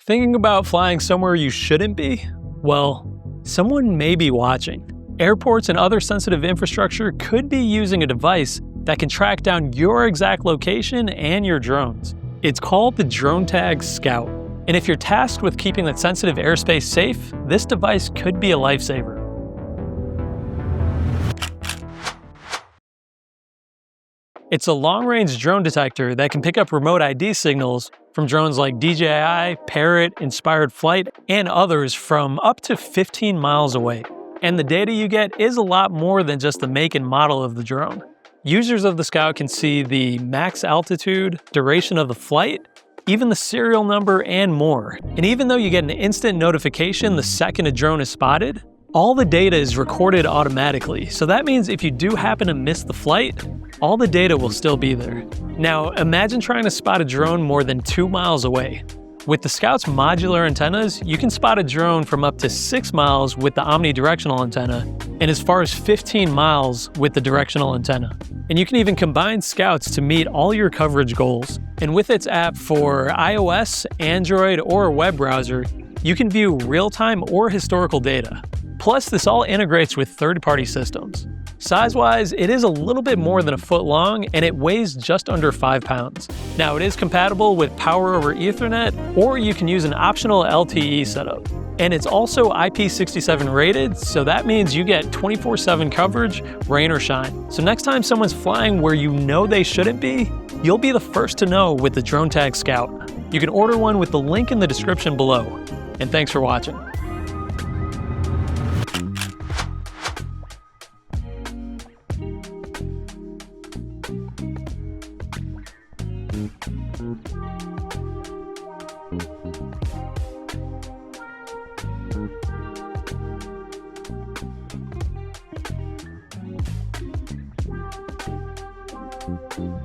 Thinking about flying somewhere you shouldn't be? Well, someone may be watching. Airports and other sensitive infrastructure could be using a device that can track down your exact location and your drones. It's called the Dronetag Scout. And if you're tasked with keeping that sensitive airspace safe, this device could be a lifesaver. It's a long-range drone detector that can pick up remote ID signals from drones like DJI, Parrot, Inspired Flight, and others from up to 15 miles away. And the data you get is a lot more than just the make and model of the drone. Users of the Scout can see the max altitude, duration of the flight, even the serial number, and more. And even though you get an instant notification the second a drone is spotted, all the data is recorded automatically. So that means if you do happen to miss the flight, all the data will still be there. Now, imagine trying to spot a drone more than 2 miles away. With the Scout's modular antennas, you can spot a drone from up to 6 miles with the omnidirectional antenna, and as far as 15 miles with the directional antenna. And you can even combine Scouts to meet all your coverage goals. And with its app for iOS, Android, or a web browser, you can view real-time or historical data. Plus, this all integrates with third-party systems. Size-wise, it is a little bit more than a foot long, and it weighs just under 5 pounds. Now, it is compatible with Power over Ethernet, or you can use an optional LTE setup. And it's also IP67 rated, so that means you get 24/7 coverage, rain or shine. So next time someone's flying where you know they shouldn't be, you'll be the first to know with the Dronetag Scout. You can order one with the link in the description below. And thanks for watching. Thank you.